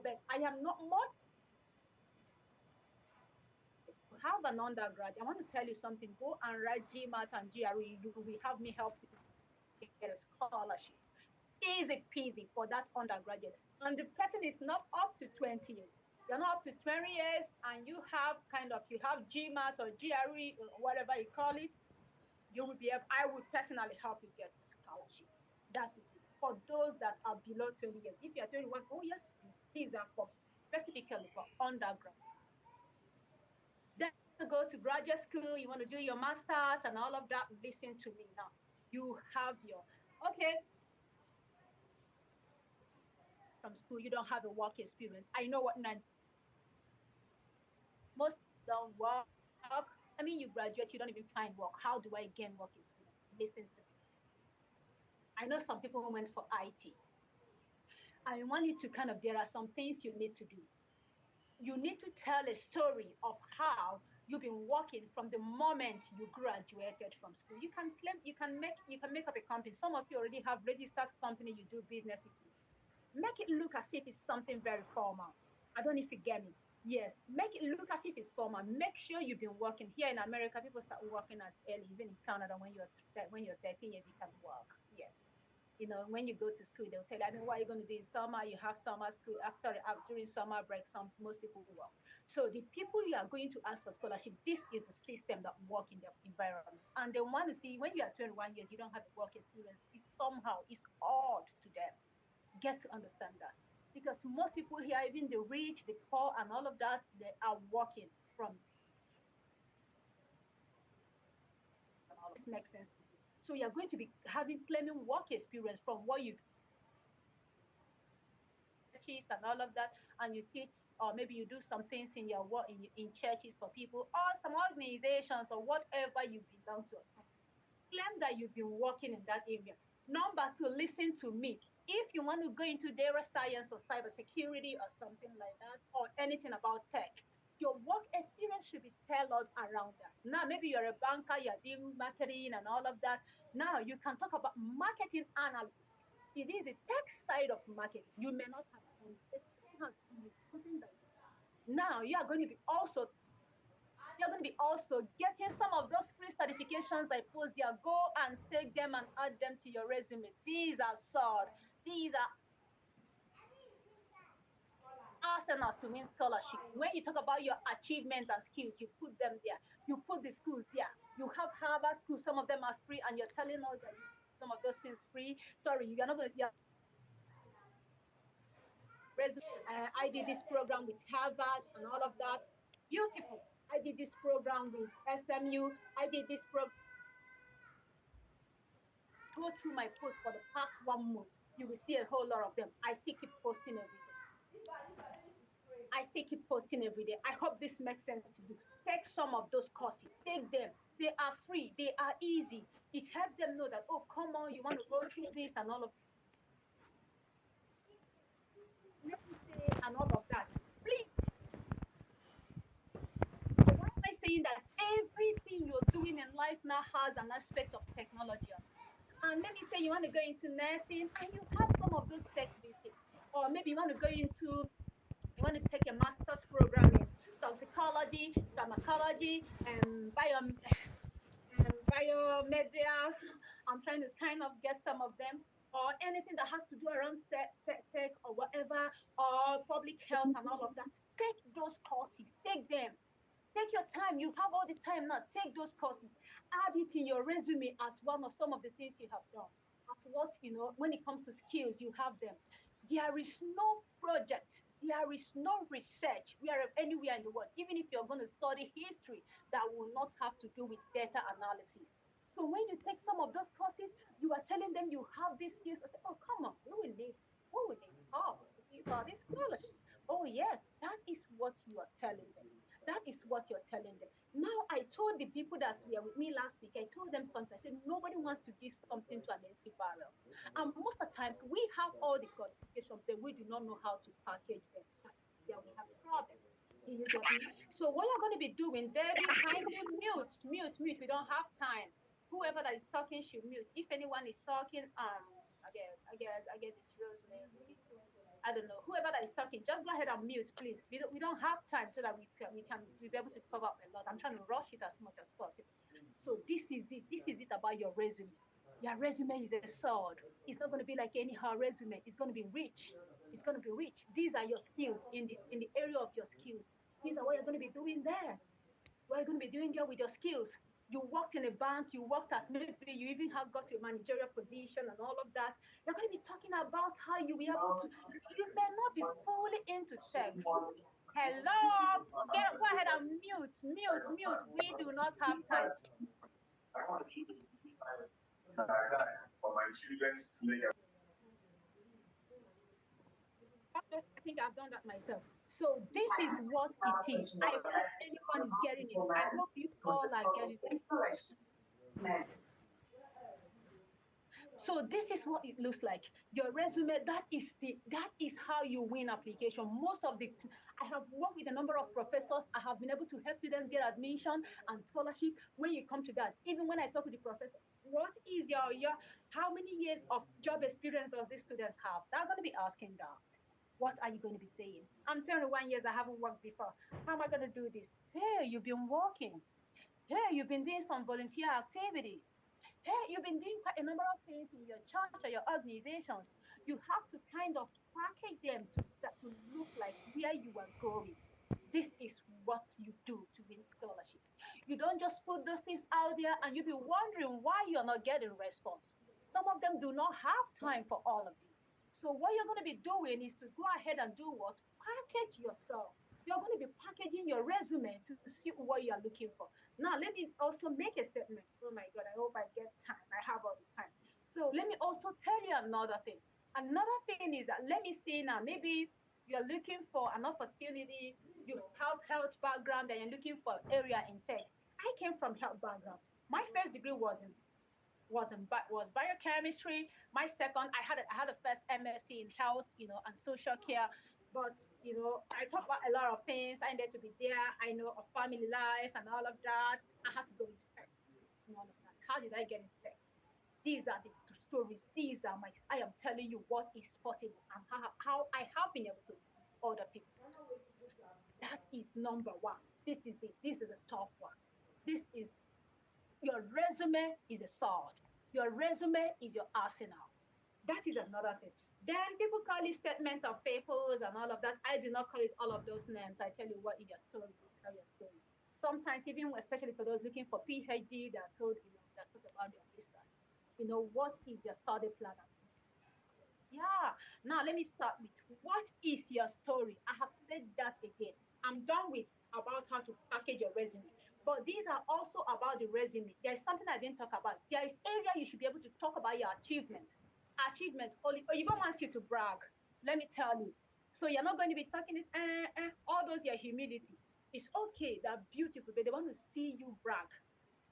but I am not much to have an undergrad. I want to tell you something. Go and write GMAT and GRE. You will have me help you get a scholarship. Easy peasy for that undergraduate. And the person is not up to 20 years. You're not up to 20 years and you have you have GMAT or GRE or whatever you call it. You will be able, I will personally help you get a scholarship. That is it. For those that are below 20 years. If you're 21, oh yes, these are for specifically for undergrad. Then you go to graduate school, you want to do your masters and all of that. Listen to me now. You have your okay from school, you don't have a work experience. I know what most don't work. I mean, you graduate, you don't even find work. How do I gain work experience? Listen to me. I know some people who went for IT. I want you to there are some things you need to do. You need to tell a story of how you've been working from the moment you graduated from school. You can claim, you can make up a company. Some of you already have registered company you do businesses with. Make it look as if it's something very formal. I don't know if you get me. Yes, make it look as if it's formal. Make sure you've been working. Here in America, people start working as early. Even in Canada, when you're 13 years, you can work. Yes, when you go to school, they'll tell you, I mean, what are you going to do in summer? You have summer school. Sorry, during summer break, most people work. So the people you are going to ask for scholarship, this is the system that work in the environment. And they want to see when you are 21 years, you don't have a work experience. It's odd to them. Get to understand that. Because most people here, even the rich, the poor, and all of that, they are working from all. This makes sense to you. So you're going to be claiming work experience from what you churches and all of that, and you teach, or maybe you do some things in your work in churches for people, or some organizations or whatever you belong to or something. Claim that you've been working in that area. Number two, listen to me. If you want to go into data science or cybersecurity or something like that, or anything about tech, your work experience should be tailored around that. Now, maybe you're a banker, you're doing marketing and all of that. Now, you can talk about marketing analyst. It is the tech side of marketing. You may not have done it. Someone has told you something that now you're going to be also getting some of those free certifications I post here. Go and take them and add them to your resume. These are sword. These are arsenals to win scholarship. When you talk about your achievements and skills, you put them there. You put the schools there. You have Harvard schools. Some of them are free, and you're telling us that some of those things free. Sorry, you're not going to. Resume. I did this program with Harvard and all of that. Beautiful. I did this program with SMU. I did this program. Go through my posts for the past 1 month. You will see a whole lot of them. I still keep posting every day. I still keep posting every day. I hope this makes sense to you. Take some of those courses. Take them. They are free. They are easy. It helps them know that, oh, come on, you want to go through this and all of let me say and all of that. Please, why am I saying that everything you're doing in life now has an aspect of technology on it? And let me say you want to go into nursing and you have some of those tech basics. Or maybe you want to take a master's program in toxicology, pharmacology, and biomedia. I'm trying to kind of get some of them, or anything that has to do around tech or whatever, or public health and all of that. Take those courses, take them. Take your time. You have all the time now. Take those courses. Add it in your resume as one of some of the things you have done. As what, when it comes to skills, you have them. There is no project, there is no research where anywhere in the world, even if you're going to study history, that will not have to do with data analysis. So when you take some of those courses, you are telling them you have these skills. I say, oh, come on, we will need help to give out this scholarship. Oh, yes, that is what you are telling them. That is what you're telling them. Now, I told the people that were with me last week, I told them something. I said, nobody wants to give something to an empty barrel. And most of the times, we have all the qualifications, but we do not know how to package them. That is where we have a problem. Do you get me? So, what you're going to be doing, Debbie, kindly mute, mute, mute. We don't have time. Whoever that is talking should mute. If anyone is talking, I guess it's Rosemary. I don't know. Whoever that is talking, just go ahead and mute, please. We don't have time so that we be able to cover up a lot. I'm trying to rush it as much as possible. So this is it. This is it about your resume. Your resume is a sword. It's not going to be like anyhow resume. It's going to be rich. It's going to be rich. These are your skills in the area of your skills. These are what you're going to be doing there. What are you going to be doing there with your skills? You worked in a bank, you worked as maybe you even have got to a managerial position and all of that. You're going to be talking about how you will be able to, you may not be fully into tech. Hello, go ahead and mute, mute, mute. We do not have time. For my children's leg. I think I've done that myself. So this is what it is. I hope anyone is getting it. I hope you all are getting it. So this is what it looks like. Your resume, that is how you win application. Most of the I have worked with a number of professors. I have been able to help students get admission and scholarship when you come to that. Even when I talk with the professors, what is your how many years of job experience does these students have? They're going to be asking that. What are you going to be saying? I'm 21 years, I haven't worked before. How am I going to do this? Hey, you've been working. Hey, you've been doing some volunteer activities. Hey, you've been doing quite a number of things in your church or your organizations. You have to kind of package them to look like where you are going. This is what you do to win scholarship. You don't just put those things out there and you'll be wondering why you're not getting response. Some of them do not have time for all of this. So what you're going to be doing is to go ahead and do what? Package yourself. You're going to be packaging your resume to see what you are looking for. Now, let me also make a statement. Oh my God, I hope I get time. I have all the time. So let me also tell you another thing. Another thing is that let me see now, maybe you're looking for an opportunity, you have health background and you're looking for area in tech. I came from health background. My first degree was biochemistry. My second, I had a first MSc in health, and social care. But I talk about a lot of things. I needed to be there. I know of family life and all of that. I had to go into tech and all of that. How did I get into tech? These are the stories. These are my. I am telling you what is possible and how I have been able to other people. That is number one. This is it. This is a tough one. This is your resume is a sword. Your resume is your arsenal. That is another thing. Then people call it statement of purpose and all of that. I do not call it all of those names. I tell you what in your story, you tell your story. Sometimes, even especially for those looking for PhD, they're told, they're talk about their research. What is your study plan? Yeah. Now let me start with what is your story? I have said that again. I'm done with about how to package your resume. But these are also about the resume. There's something I didn't talk about. There is area you should be able to talk about your achievements. Achievements. Only even wants you to brag. Let me tell you. So you're not going to be talking it, all those your humility. It's okay, they're beautiful, but they want to see you brag.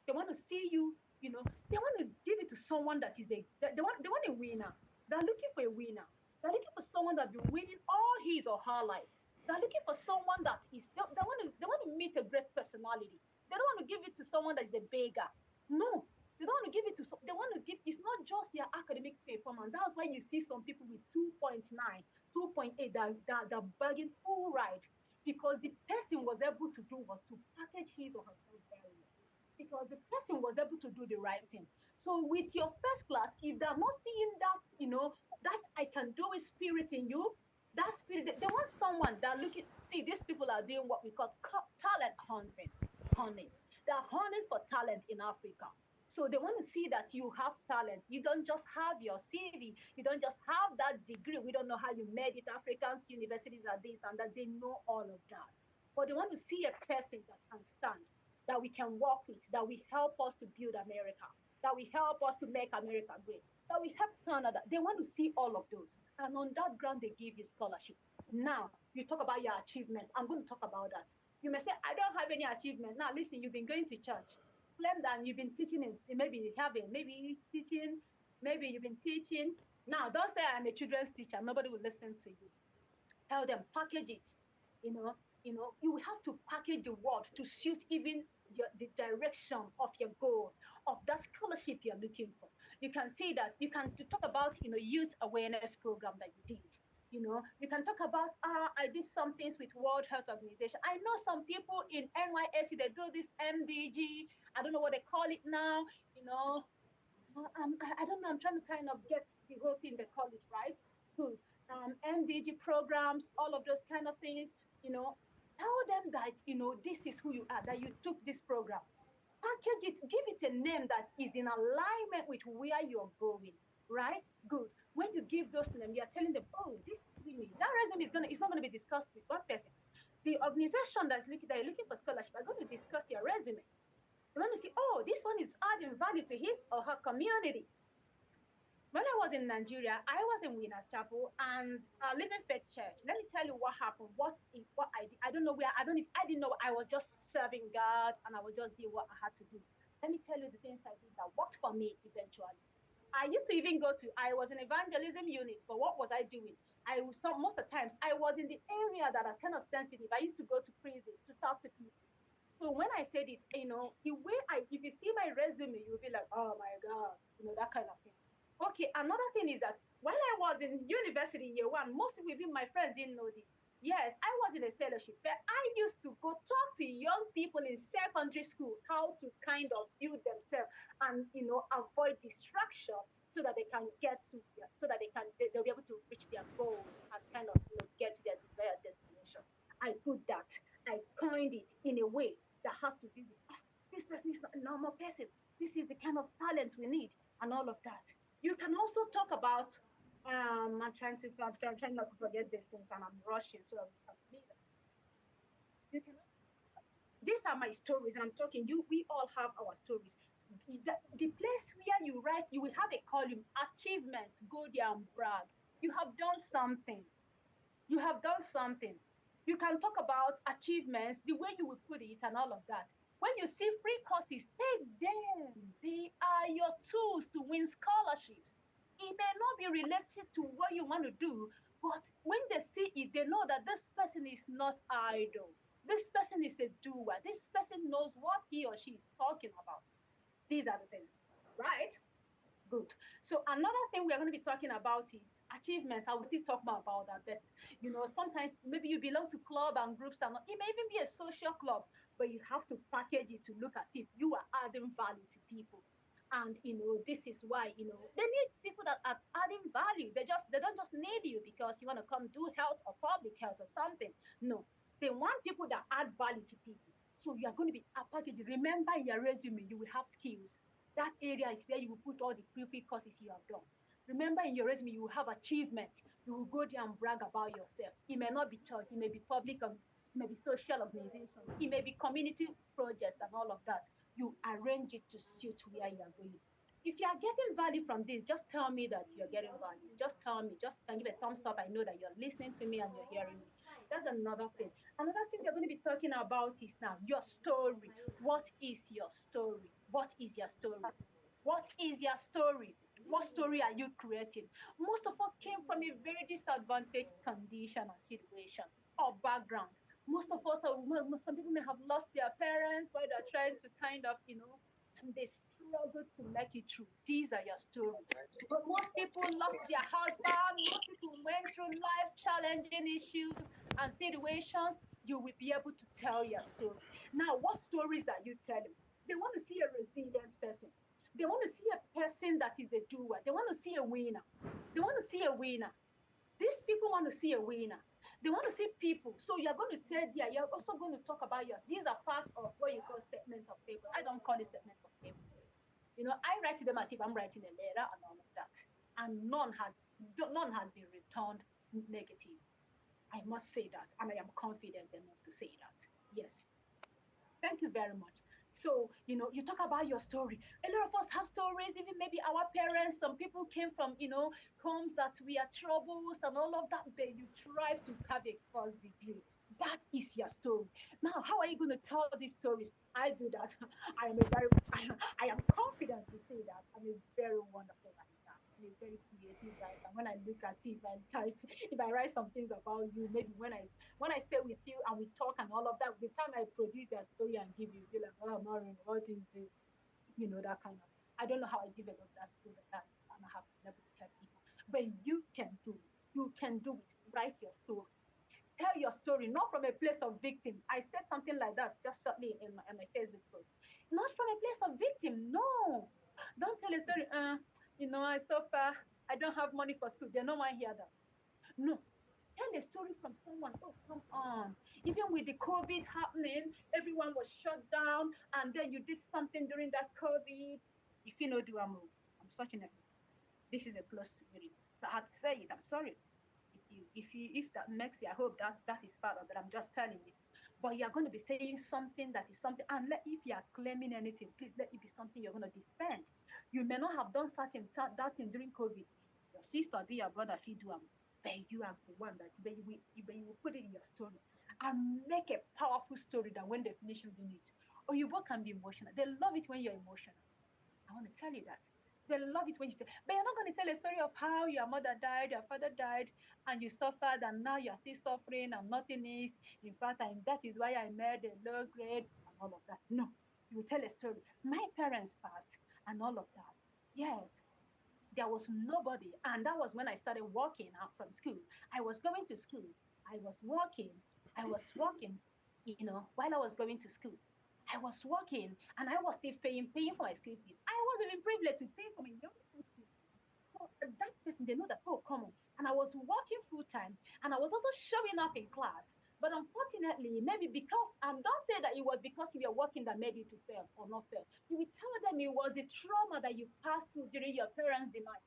They want to see you, they want to give it to someone that is they want a winner. They're looking for a winner. They're looking for someone that's been winning all his or her life. They're looking for someone that is they want to meet a great personality. They don't want to give it to someone that is a beggar. No, they don't want to give it to they want to give it's not just your academic performance. That's why you see some people with 2.9, 2.8 that bargain full ride because the person was able to do what to package his or herself very well because the person was able to do the right thing. So with your first class, if they're not seeing that, that I can do with spirit in you, that spirit, they want someone that looking, see, these people are doing what we call talent hunting, hunting. They're hunting for talent in Africa. So they want to see that you have talent. You don't just have your CV. You don't just have that degree. We don't know how you made it. Africans, universities are this and that. They know all of that. But they want to see a person that can stand that we can work with, that will help us to build America, that will help us to make America great, that will help Canada. They want to see all of those. And on that ground, they give you scholarship. Now, you talk about your achievement. I'm going to talk about that. You may say, I don't have any achievement. Now, listen, you've been going to church. Claim that you've been teaching, maybe you haven't, maybe teaching, maybe you've been teaching. Now, don't say I'm a children's teacher. Nobody will listen to you. Tell them, package it. You will have to package the word to suit even the direction of your goal of that scholarship you're looking for. You can see that you can talk about youth awareness program that you did. You can talk about, I did some things with World Health Organization. I know some people in NYSC, they do this MDG. I don't know what they call it now. You know, I don't know. I'm trying to kind of get the whole thing they call it right. Good. MDG programs, all of those kind of things. You know, tell them that this is who you are. That you took this program. Package it, give it a name that is in alignment with where you're going. Right? Good. When you give those names, you're telling them, oh, this resume, that resume is gonna, it's not gonna be discussed with one person. The organization that you're looking for scholarship are going to discuss your resume. They want to see, oh, this one is adding value to his or her community. When I was in Nigeria, I was in Winners Chapel and Living Faith Church. Let me tell you what happened. What I did. I don't know where. I don't. If I didn't know. I was just serving God, and I was just doing what I had to do. Let me tell you the things I did that worked for me eventually. I used to even go to. I was in evangelism unit, but what was I doing? Most of the times I was in the area that are kind of sensitive. I used to go to prison to talk to people. So when I said it, the way if you see my resume, you'll be like, oh my God, that kind of thing. Okay, another thing is that when I was in university year one, most of even my friends didn't know this. Yes, I was in a fellowship, but I used to go talk to young people in secondary school how to kind of build themselves and avoid distraction so that they can so that they'll be able to reach their goals and kind of get to their desired destination. I put that. I coined it in a way that has to do with this person is not a normal person. This is the kind of talent we need, and all of that. You can also talk about. I'm trying not to forget these things, and I'm rushing so that we can meet. You can. These are my stories, and I'm talking. We all have our stories. The place where you write, you will have a column achievements. Go there and brag. You have done something. You have done something. You can talk about achievements, the way you will put it, and all of that. When you see free courses, take them. They are your tools to win scholarships. It may not be related to what you want to do, but when they see it, they know that this person is not idle. This person is a doer. This person knows what he or she is talking about. These are the things, right? Good. So another thing we are going to be talking about is achievements. I will still talk more about that. But sometimes maybe you belong to club and groups, and it may even be a social club, but you have to package it to look as if you are adding value to people. And this is why they need people that are adding value. They don't just need you because you want to come do health or public health or something. No, they want people that add value to people. So you are going to be a package. Remember in your resume, you will have skills. That area is where you will put all the free courses you have done. Remember in your resume, you will have achievements. You will go there and brag about yourself. It may not be church, it may be public, it may be social organizations, it may be community projects and all of that. You arrange it to suit where you are going. If you are getting value from this, just tell me that you're getting value. Just tell me, just can give a thumbs up. I know that you're listening to me and you're hearing me. That's another thing. Another thing we're going to be talking about is now your story. What is your story? What is your story? What is your story? What story are you creating? Most of us came from a very disadvantaged condition and situation or background. Most of us, some people may have lost their parents while they're trying to kind of, and they struggle to make it through. These are your stories. But most people lost their husband. Most people went through life challenging issues and situations. You will be able to tell your story. Now, what stories are you telling? They want to see a resilient person. They want to see a person that is a doer. They want to see a winner. They want to see a winner. These people want to see a winner. They want to see people. So you're going to say there, you're also going to talk about yours. These are part of what you call statement of paper. I don't call it statement of paper. I write to them as if I'm writing a letter and all of that. And none has been returned negative. I must say that, and I am confident enough to say that. Yes. Thank you very much. So, you talk about your story. A lot of us have stories, even maybe our parents, some people came from, homes that we are troubles and all of that, but you strive to have a first degree. That is your story. Now, how are you going to tell these stories? I do that. I am a very, I am confident to say that I'm a very wonderful writer. I'm a very creative writer. When I look at you, if I write some things about you, maybe when I stay with you and we talk and all of that, the time I produce that story and give you, you're like, oh, Maureen, what is this? That kind of. I don't know how I developed that skill, but that's and I have been able to help people. But you can do it. You can do it. write your story. Tell your story, not from a place of victim. I said something like that just shortly in my Facebook post. Not from a place of victim. No. Don't tell a story. I suffer. I don't have money for school. They don't want to hear that. No. Tell a story from someone. Oh, come on. Even with the COVID happening, everyone was shut down, and then you did something during that COVID. If you know, do I move? Unfortunately, this is a close spirit. So I had to say it. I'm sorry. If that makes you, I hope that is part of it. I'm just telling you. But you're going to be saying something that is something, and if you are claiming anything, please let it be something you're going to defend. You may not have done certain that thing during COVID. Your sister, be your brother, feed you, but you are the one that you will put it in your story and make a powerful story that when they finish reading it, or you both can be emotional. They love it when you're emotional. I want to tell you that. They love it when you say, but you're not going to tell a story of how your mother died, your father died, and you suffered, and now you're still suffering, and nothing is. In fact, that is why I made a low grade, and all of that. No, you will tell a story. My parents passed, and all of that. Yes, there was nobody. And that was when I started walking out from school. I was going to school. I was walking. I was walking, while I was going to school. I was working and I was still paying for my school fees. I was even privileged to pay for my young school fees. So that person, they know that, oh, come on. And I was working full time and I was also showing up in class. But unfortunately, maybe because, and don't say that it was because you were working that made you to fail or not fail. You will tell them it was the trauma that you passed through during your parents' demise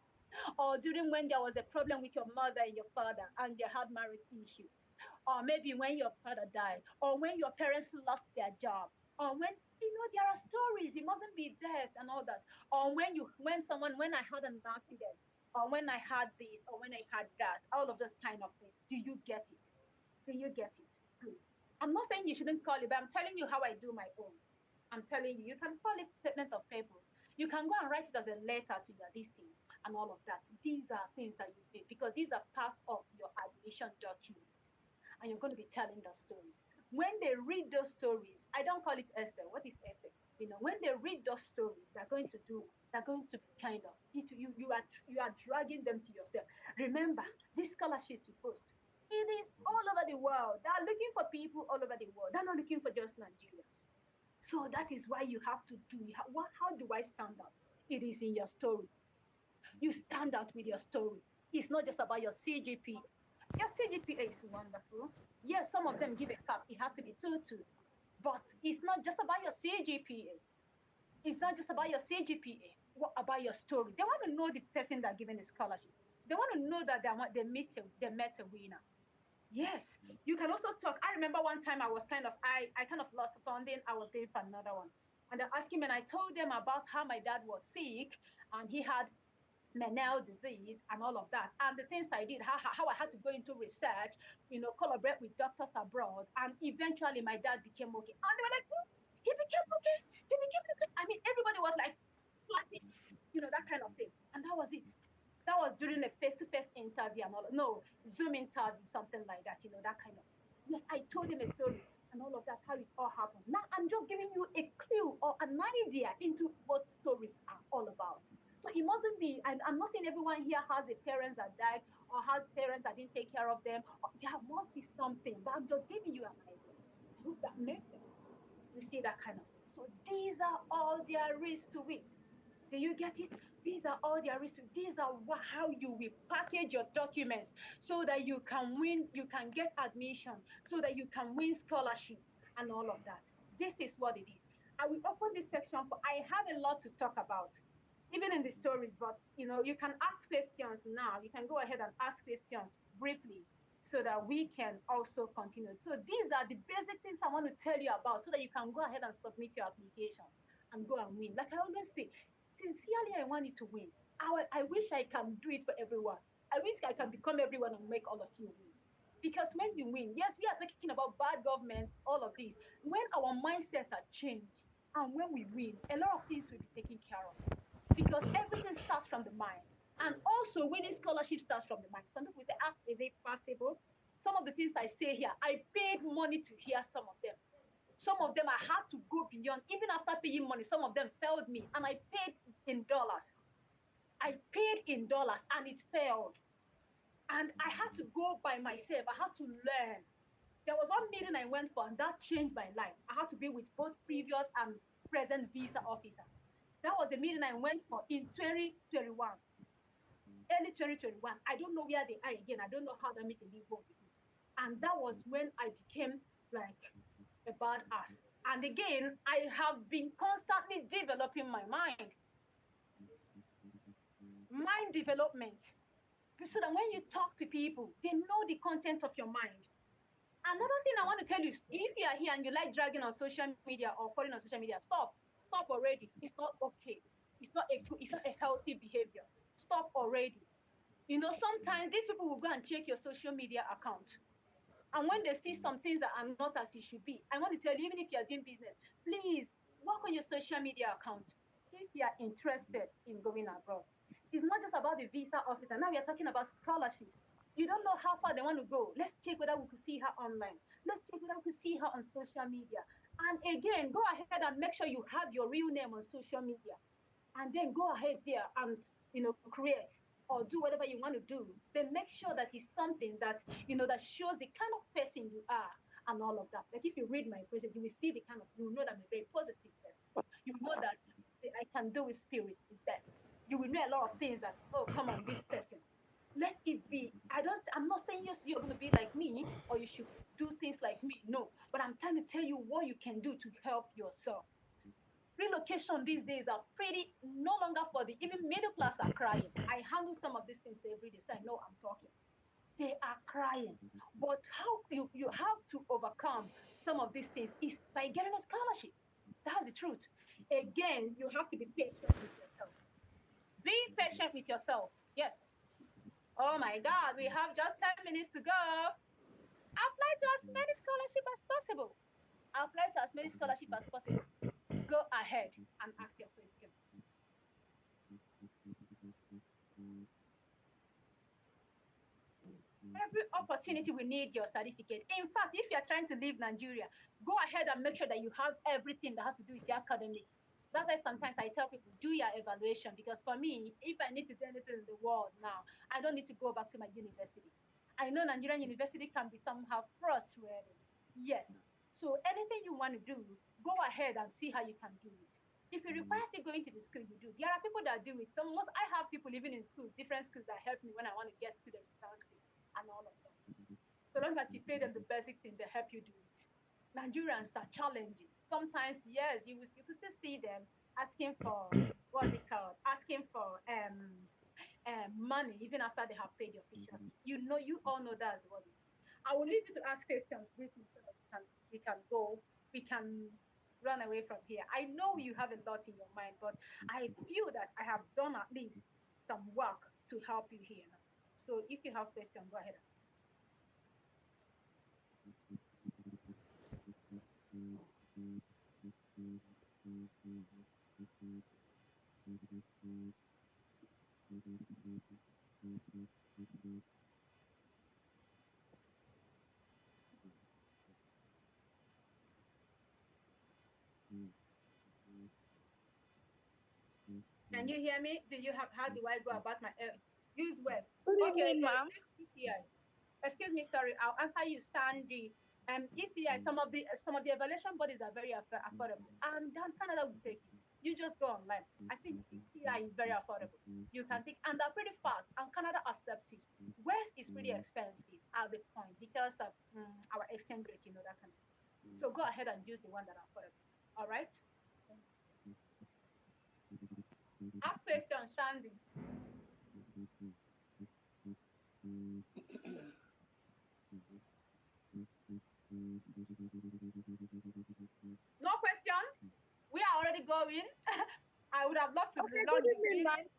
or during when there was a problem with your mother and your father and they had marriage issues, or maybe when your father died, or when your parents lost their job, or when there are stories. It mustn't be death and all that, or when I had an accident, or when I had this, or when I had that, all of those kind of things. Do you get it? Do you get it? Good. I'm not saying you shouldn't call it, but I'm telling you how I do my own. I'm telling you, you can call it statement of purpose. You can go and write it as a letter to your listing and all of that. These are things that you do because these are parts of your admission documents. And you're going to be telling those stories. When they read those stories, I don't call it essay. What is essay? When they read those stories, they're going to be kind of, you are dragging them to yourself. Remember, this scholarship to post, it is all over the world. They're looking for people all over the world. They're not looking for just Nigerians. So that is why you have to do. How do I stand out? It is in your story. You stand out with your story. It's not just about your CGPA. Your CGPA is wonderful. Yes, some of them give a cap. It has to be 2-2. But it's not just about your CGPA. It's not just about your CGPA. What about your story? They want to know the person that given the scholarship. They want to know that they met a winner. Yes, you can also talk. I remember one time I kind of lost funding. I was going for another one. And they're asking me, and I told them about how my dad was sick and he had Menel disease and all of that. And the things I did, how I had to go into research, collaborate with doctors abroad. And eventually my dad became okay. And they were like, "Oh, he became okay. He became okay." I mean, everybody was like clapping, that kind of thing. And that was it. That was during a face-to-face interview and all. No, Zoom interview, something like that. That kind of. Yes, I told him a story and all of that, how it all happened. Now I'm just giving you a clue or an idea into what stories are all about. So it mustn't be. And I'm not saying everyone here has a parents that died or has parents that didn't take care of them. There must be something, but I'm just giving you an idea. I hope that makes sense. You see that kind of thing. So these are all there is to it. Do you get it? These are all there is to. These are how you will package your documents so that you can win, you can get admission, so that you can win scholarship and all of that. This is what it is. I will open this section for. I have a lot to talk about, even in the stories, but you can ask questions now. You can go ahead and ask questions briefly so that we can also continue. So these are the basic things I want to tell you about so that you can go ahead and submit your applications and go and win. Like I always say, sincerely, I want you to win. I wish I can do it for everyone. I wish I can become everyone and make all of you win. Because when you win, yes, we are talking about bad government, all of these. When our mindsets are changed and when we win, a lot of things will be taken care of because everything starts from the mind. And also, winning scholarship starts from the mind. Some people say, is it possible? Some of the things I say here, I paid money to hear some of them. Some of them I had to go beyond. Even after paying money, some of them failed me, and I paid in dollars. I paid in dollars, and it failed. And I had to go by myself. I had to learn. There was one meeting I went for, and that changed my life. I had to be with both previous and present visa officers. That was the meeting I went for in 2021, early 2021. I don't know where they are again. I don't know how that meeting did go. And that was when I became like a badass. And again, I have been constantly developing my mind development. So that when you talk to people, they know the content of your mind. Another thing I want to tell you is if you are here and you like dragging on social media or calling on social media, stop. Stop already. It's not okay. It's not a healthy behavior. Stop already. You know, sometimes these people will go and check your social media account. And when they see some things that are not as it should be, I want to tell you, even if you're doing business, please work on your social media account if you are interested in going abroad. It's not just about the visa officer. Now we are talking about scholarships. You don't know how far they want to go. Let's check whether we could see her online. Let's check whether we could see her on social media. And again, go ahead and make sure you have your real name on social media. And then go ahead there and create or do whatever you want to do. Then make sure that it's something that that shows the kind of person you are and all of that. Like if you read my person, you will see you will know that I'm a very positive person. You will know that I can do with spirit is that. You will know a lot of things that, oh, come on, this person. Let it be. I'm not saying yes, you're gonna be like me or you should do things like me. No, but I'm trying to tell you what you can do to help yourself. Relocation these days are pretty no longer for the even middle class are crying. I handle some of these things every day, so I know I'm talking. They are crying. But how you have to overcome some of these things is by getting a scholarship. That's the truth. Again, you have to be patient with yourself. Be patient with yourself. Yes. Oh my God, we have just 10 minutes to go. Apply to as many scholarship as possible. Apply to as many scholarship as possible. Go ahead and ask your question. Every opportunity we need your certificate. In fact, if you're trying to leave Nigeria, go ahead and make sure that you have everything that has to do with your academics. That's why sometimes I tell people, do your evaluation. Because for me, if I need to do anything in the world now, I don't need to go back to my university. I know Nigerian university can be somehow frustrating. Yes. So anything you want to do, go ahead and see how you can do it. If it requires you going to the school, you do. There are people that do it. I have people living in schools, different schools that help me when I want to get students transcripts and all of that. So long as you pay them the basic thing, they help you do it. Nigerians are challenging. Sometimes, yes, you could still see them asking for what's it called? Asking for money even after they have paid your official fee. You all know that's what it is. I will leave you to ask questions briefly so that we can run away from here. I know you have a lot in your mind, but I feel that I have done at least some work to help you here now. So if you have questions, go ahead. Can you hear me? Do you have how do I go about my use West? Good Okay, evening, okay. ma'am. This ECI. Excuse me, sorry. I'll answer you, Sandy. ECI. Some of the evaluation bodies are very affordable, and then Canada will take it. You just go online. I think ECI is very affordable. You can take, and they're pretty fast. And Canada accepts it. West is pretty expensive at the point because of our exchange rate, that kind of thing. So go ahead and use the one that are affordable. All right. Ask questions, Sandy. No question. We are already going. I would have loved to Okay, prolong good the evening, ma'am. meeting.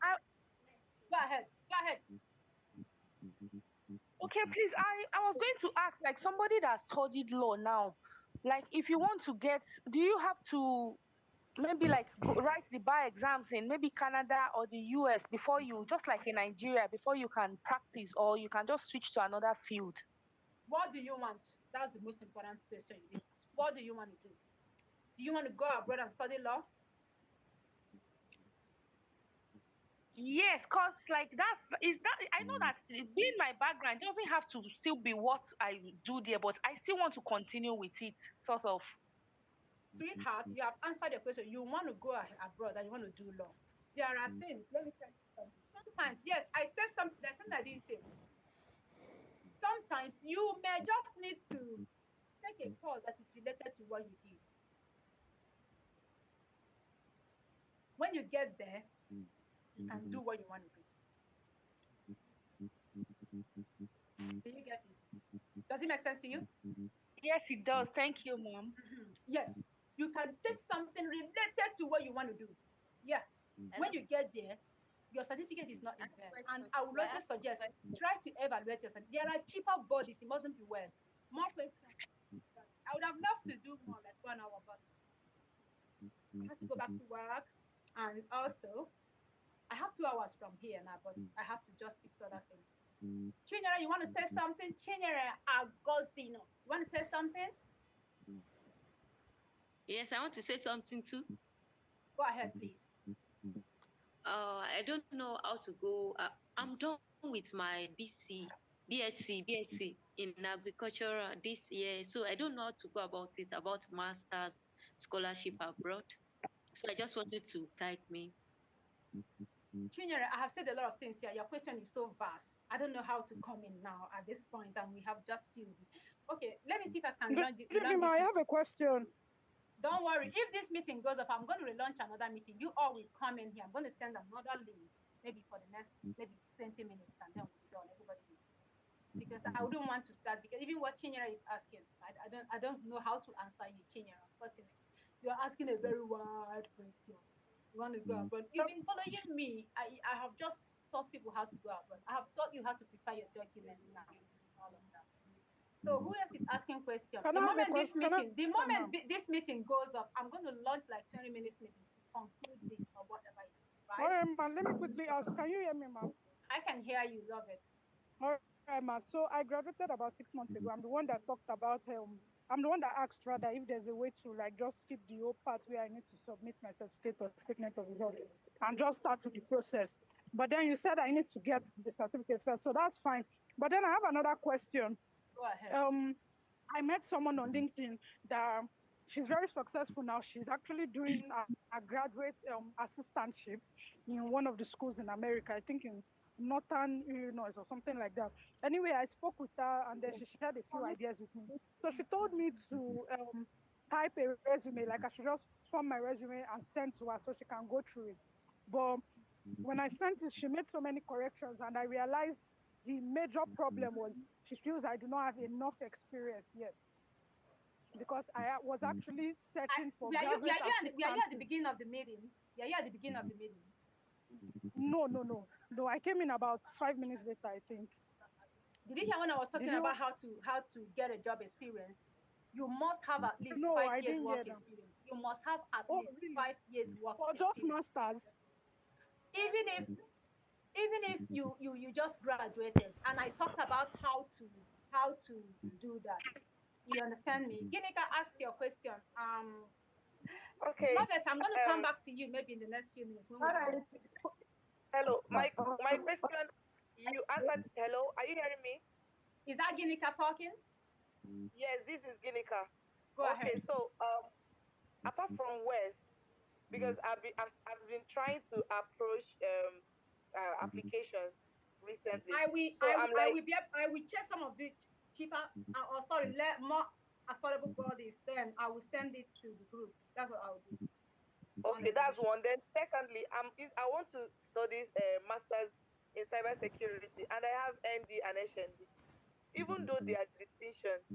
Go ahead. Go ahead. Okay, please, I was going to ask, like somebody that studied law now, like if you want to get, do you have to maybe like write the bar exams in maybe Canada or the US before you, just like in Nigeria, before you can practice, or you can just switch to another field? What do you want? That's the most important question you need to ask. What do you want to do? Do you want to go abroad and study law? Yes, cause like I know that being my background doesn't have to still be what I do there, but I still want to continue with it, sort of. Sweetheart, you have answered the question. You want to go abroad and you want to do law. There are things. Let me tell you something. Sometimes, yes, I said something. There's something I didn't say. Sometimes you may just need to take a course that is related to what you did. When you get there, you can do what you want to do. Do you get it? Does it make sense to you? Yes, it does. Thank you, mom. Yes. You can take something related to what you want to do. Yeah. When you get there, your certificate is not in vain. And I would also suggest try to evaluate yourself. There are cheaper bodies, it mustn't be worse. More questions. I would have loved to do more like 1 hour, but I have to go back to work. And also, I have 2 hours from here now, but I have to just fix other things. Chinyere, you want to say something? Chinyere Agosino. You want to say something? Yes, I want to say something too. Go ahead, please. I don't know how to go. I'm done with my BSc in agriculture this year. So I don't know how to go about it, about master's scholarship abroad. So I just wanted to guide me. Chinyere, I have said a lot of things here. Your question is so vast. I don't know how to come in now at this point, and we have just filled it. Okay, let me see if I can relaunch this I have a meeting. question. Don't worry. If this meeting goes off, I'm going to relaunch another meeting. You all will come in here. I'm going to send another link, maybe for the next maybe 20 minutes, and then we'll be done. Everybody will. Because I wouldn't want to start because even what Chinyere is asking, I don't know how to answer you, Chinyere. Unfortunately, you are asking a very wide question. You want to go abroad? You've been following me. I have just taught people how to go abroad. I have taught you how to prepare your documents now. All of that. So who else is asking questions? Can The I have a moment this question? Can I- meeting, the moment this meeting goes off, I'm going to launch like 20 minutes meeting to conclude this or whatever it is, All right? right, ma, let me quickly ask. Can you hear me, ma'am? I can hear you. Love it. All right, ma. So I graduated about 6 months ago. I'm the one that talked about I'm the one that asked rather if there's a way to like just skip the whole part where I need to submit my certificate or statement of result and just start with the process. But then you said I need to get the certificate first, so that's fine. But then I have another question. Go ahead. I met someone on LinkedIn that she's very successful now. She's actually doing a graduate assistantship in one of the schools in America, I think in Northern Illinois or something like that. Anyway, I spoke with her and then she shared a few ideas with me. So she told me to type a resume, like I should just form my resume and send to her so she can go through it. But when I sent it, she made so many corrections and I realized the major problem was she feels I do not have enough experience yet because I was actually searching for graduate assistants. We are you at the beginning of the meeting? We are you at the beginning of the meeting? No. I came in about 5 minutes later, I think. Did you hear when I was talking Did you? about how to get a job experience? You must have at least No, 5 years I didn't work hear them. experience. You must have at Oh, least really? 5 years work Or just experience. masters? Even if you just graduated and I talked about how to do that. You understand me? Ginika, ask your question. Okay. Love it. I'm going to come back to you maybe in the next few minutes when we're done. Hello. My question. You answered. Hello. Are you hearing me? Is that Ginika talking? Yes. This is Ginika. Go Okay. ahead. So apart from West, because I've been trying to approach applications recently. So I'm like, I will check some of the cheaper or sorry, more affordable bodies. Then I will send it to the group. That's what I will do. okay, that's one. Then secondly, I want to study masters in cybersecurity, and I have ND and HND. Even though they are distinctions,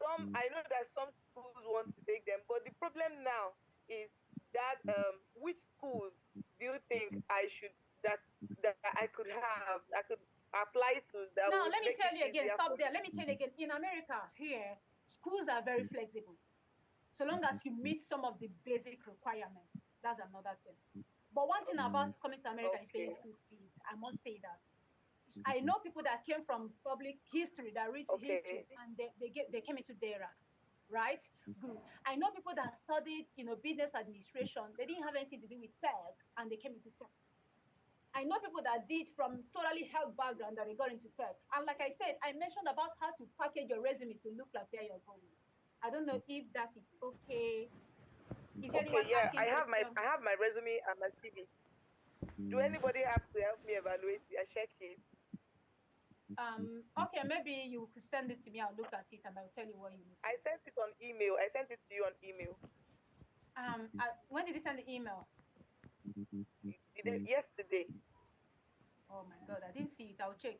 some I know that some schools want to take them, but the problem now is that which schools do you think I could apply to that Now would let me make tell it you again. easier Stop for there. me? Let me tell you again. In America, here schools are very flexible. So long as you meet some of the basic requirements, that's another thing. But one thing about coming to America is paying Okay, school fees. I must say that. I know people that came from public history, that reached history, okay, and they came into DERA, right? Good. I know people that studied, business administration. They didn't have anything to do with tech, and they came into tech. I know people that did from totally health background that they got into tech. And like I said, I mentioned about how to package your resume to look like where you're going. I don't know if that is okay. Is Okay, anyone yeah, asking questions? I have my resume and my CV. Do anybody have to help me evaluate it? I check it. Okay, maybe you could send it to me. I'll look at it and I'll tell you what you need to I do. sent it on email. I sent it to you on email. When did you send the email? Yesterday. Oh my God, I didn't see it. I'll check.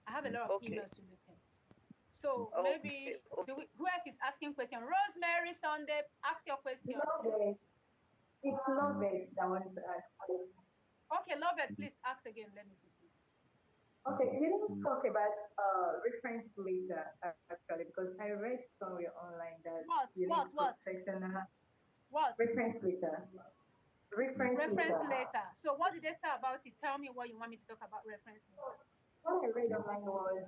I have a lot of Okay. emails to look at. So Okay. maybe who else is asking question? Rosemary Sunday, ask your question. Love it. It's love it that I wanted to ask. Okay, love it. Please ask again. Let me see. Okay, you didn't talk about reference later actually because I read somewhere online that you need What? professional What? reference later. Reference Reference later. later. So what did they say about it? Tell me what you want me to talk about reference later. What I read online was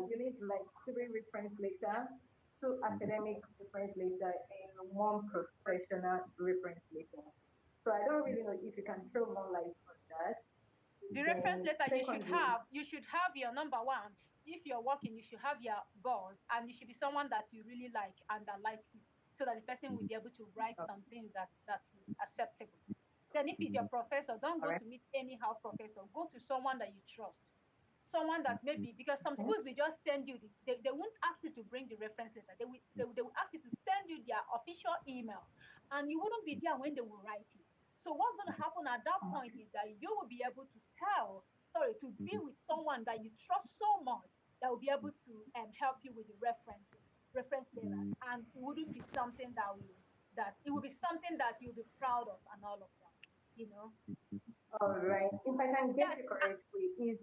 you need like three reference later, two academic reference later, and one professional reference later. So I don't really know if you can throw more light on that. The reference Then letter secondly, you should have your number one. If you're working, you should have your boss, and it should be someone that you really like and that likes you, so that the person will be able to write oh, something that is acceptable. Then if it's your professor, don't all go right, to meet anyhow professor. Go to someone that you trust. Someone that maybe, because some okay, schools will just send you they won't ask you to bring the reference letter. They will ask you to send you their official email, and you wouldn't be there when they will write it. So what's going to happen at that point is that you will be able to to be with someone that you trust so much that will be able to help you with the reference letters, and it wouldn't be something that it will be something that you'll be proud of and all of that. all right. If I can get Yes, you correctly, is